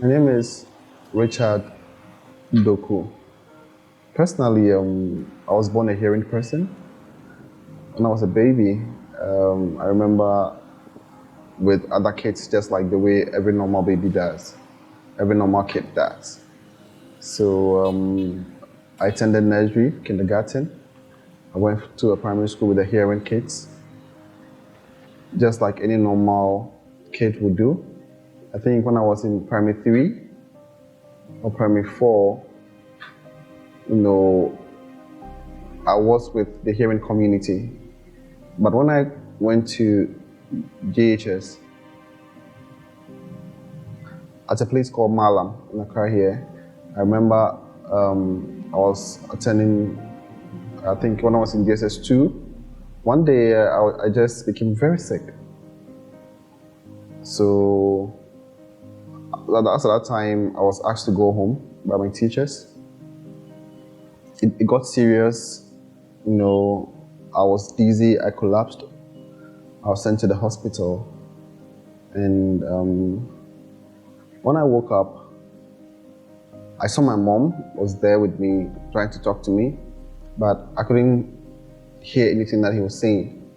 My name is Richard Doku. Personally, I was born a hearing person. When I was a baby, I remember with other kids, just like the way every normal baby does, every normal kid does. So I attended nursery, kindergarten. I went to a primary school with the hearing kids, just like any normal kid would do. I think when I was in primary 3 or primary 4, you know, I was with the hearing community. But when I went to JHS at a place called Malam in Accra here, I remember I was attending, I think when I was in DSS 2, one day I just became very sick. So after that time, I was asked to go home by my teachers. It got serious, I was dizzy, I collapsed. I was sent to the hospital. And when I woke up, I saw my mom was there with me trying to talk to me, but I couldn't hear anything that he was saying.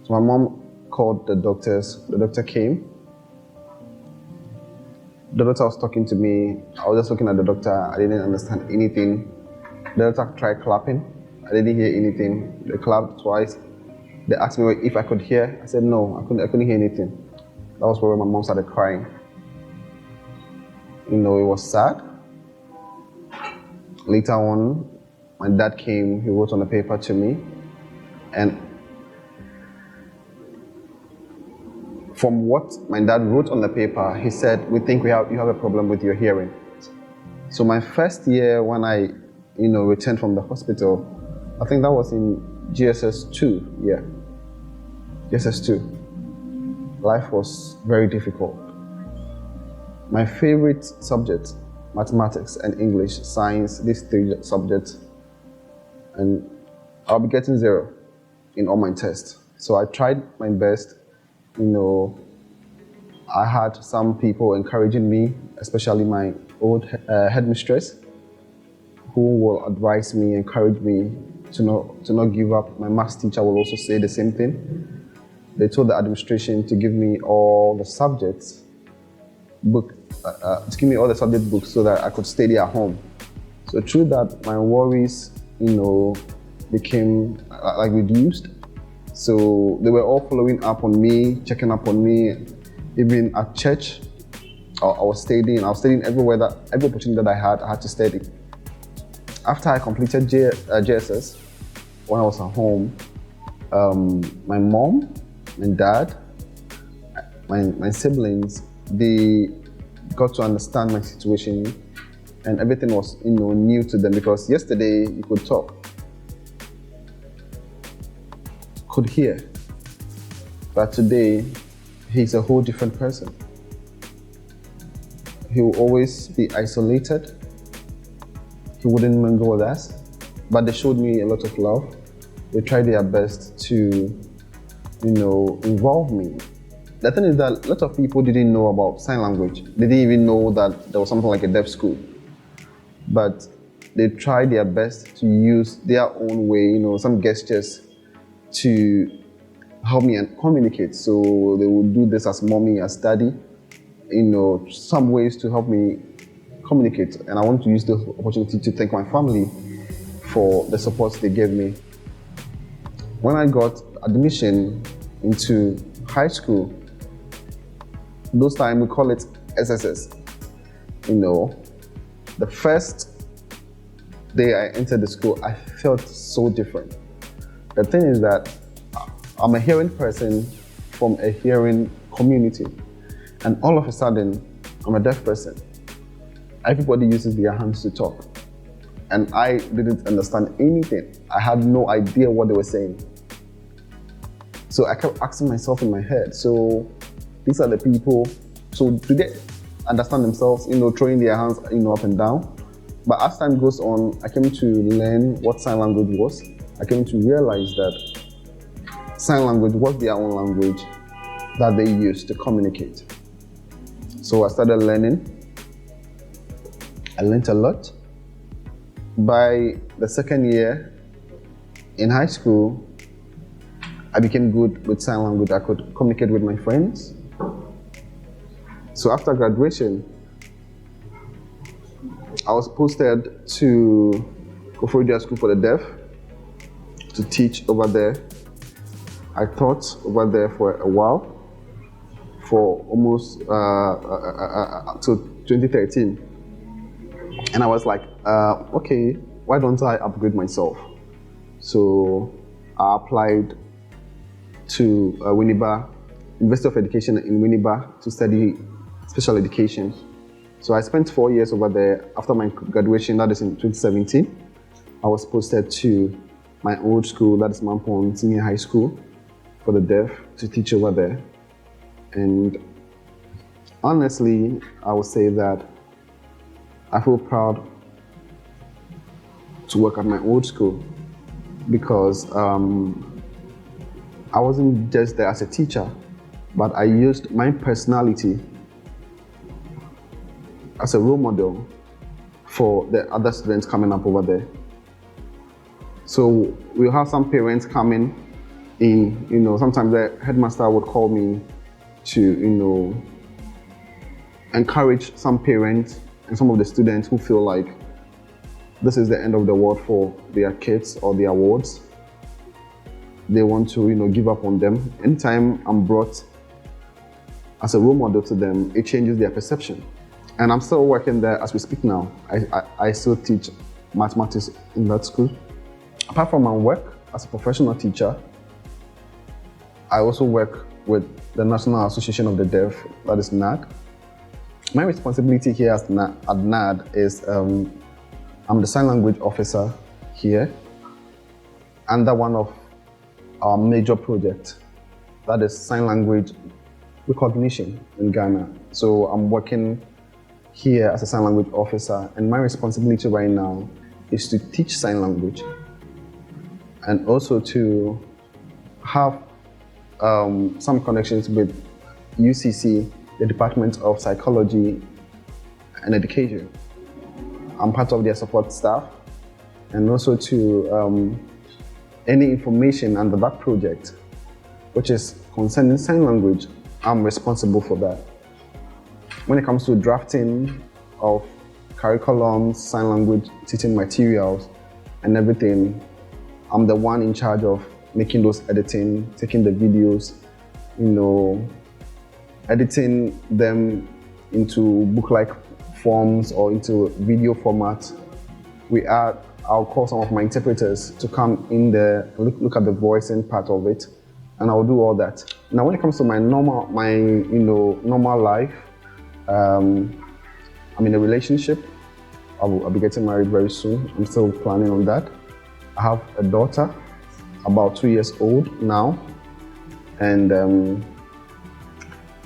So my mom called the doctors. The doctor came. The doctor was talking to me. I was just looking at the doctor. I didn't understand anything. The doctor tried clapping. I didn't hear anything. They clapped twice. They asked me if I could hear. I said no, I couldn't hear anything. That was where my mom started crying. It was sad. Later on, my dad came, he wrote on a paper to me, and from what my dad wrote on the paper, he said, we think you have a problem with your hearing. So my first year when I, returned from the hospital, I think that was in GSS 2, yeah. GSS 2. Life was very difficult. My favorite subject, mathematics and English, science, these 3 subjects, and I'll be getting 0 in all my tests. So I tried my best. I had some people encouraging me, especially my old headmistress, who will advise me, encourage me to not give up. My maths teacher will also say the same thing. They told the administration to give me all the subjects to give me all the subject books so that I could study at home. So through that, my worries, became reduced. So they were all following up on me, checking up on me. Even at church, I was studying everywhere every opportunity that I had to study. After I completed JSS, when I was at home, my mom, my dad, my siblings, they got to understand my situation, and everything was new to them, because yesterday you could talk, could hear, but today he's a whole different person. He will always be isolated. He wouldn't mingle with us, but they showed me a lot of love. They tried their best to involve me. The thing is that a lot of people didn't know about sign language. They didn't even know that there was something like a deaf school. But they tried their best to use their own way, some gestures to help me and communicate. So they would do this as mommy, as daddy, some ways to help me communicate. And I want to use the opportunity to thank my family for the support they gave me. When I got admission into high school, those times we call it SSS. The first day I entered the school, I felt so different. The thing is that I'm a hearing person from a hearing community, and all of a sudden, I'm a deaf person. Everybody uses their hands to talk, and I didn't understand anything. I had no idea what they were saying. So I kept asking myself in my head, so these are the people, so do they understand themselves, throwing their hands, up and down? But as time goes on, I came to learn what sign language was. I came to realize that sign language was their own language that they used to communicate. So I started learning. I learned a lot. By the second year in high school, I became good with sign language. I could communicate with my friends. So after graduation, I was posted to Koforidua School for the Deaf to teach over there. I taught over there for a while, for almost to 2013. And I was like, okay, why don't I upgrade myself? So I applied to Winneba, University of Education in Winneba to study special education. So I spent 4 years over there. After my graduation, that is in 2017, I was posted to my old school, that is Mampon Senior High School for the Deaf, to teach over there. And honestly, I would say that I feel proud to work at my old school because I wasn't just there as a teacher, but I used my personality as a role model for the other students coming up over there. So we'll have some parents coming in, sometimes the headmaster would call me to, encourage some parents and some of the students who feel like this is the end of the world for their kids or their wards. They want to, give up on them. Anytime I'm brought as a role model to them, it changes their perception. And I'm still working there as we speak now. I still teach mathematics in that school. Apart from my work as a professional teacher, I also work with the National Association of the Deaf, that is NAD. My responsibility here at NAD is I'm the sign language officer here under one of our major projects, that is sign language recognition in Ghana. So I'm working here as a sign language officer, and my responsibility right now is to teach sign language and also to have some connections with UCC, the Department of Psychology and Education. I'm part of their support staff, and also to any information under that project, which is concerning sign language, I'm responsible for that. When it comes to drafting of curriculums, sign language teaching materials, and everything, I'm the one in charge of making those editing, taking the videos, editing them into book-like forms or into video format. I'll call some of my interpreters to come in there, look at the voicing part of it, and I'll do all that. Now, when it comes to my normal life, I'm in a relationship. I'll be getting married very soon. I'm still planning on that. I have a daughter, about 2 years old now, and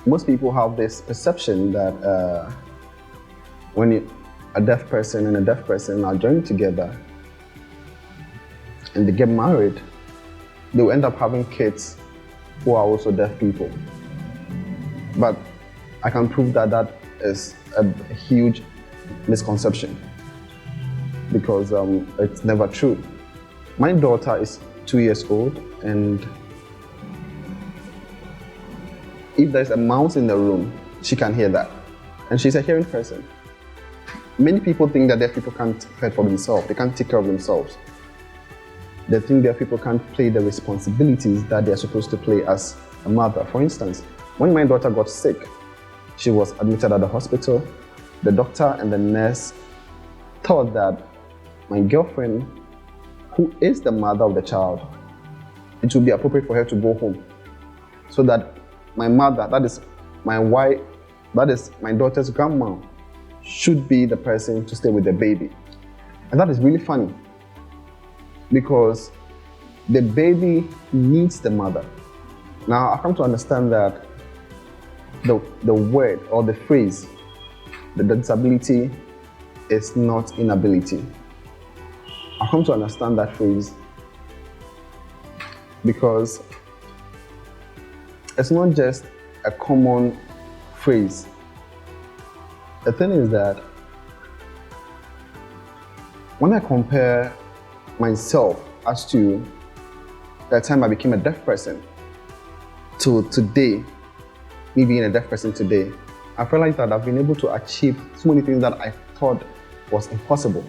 most people have this perception that when a deaf person and a deaf person are joined together and they get married, they will end up having kids who are also deaf people. But I can prove that that is a huge misconception because it's never true. My daughter is 2 years old, and if there's a mouse in the room, she can hear that. And she's a hearing person. Many people think that deaf people can't fend for themselves, they can't take care of themselves. They think deaf people can't play the responsibilities that they're supposed to play as a mother. For instance, when my daughter got sick, she was admitted at the hospital. The doctor and the nurse thought that my girlfriend, who is the mother of the child, it would be appropriate for her to go home. So that my mother, that is my wife, that is my daughter's grandma, should be the person to stay with the baby. And that is really funny because the baby needs the mother. Now, I've come to understand that the word or the phrase, the disability is not inability. I've come to understand that phrase because it's not just a common phrase. The thing is that when I compare myself as to the time I became a deaf person to today, me being a deaf person today, I feel like that I've been able to achieve so many things that I thought was impossible.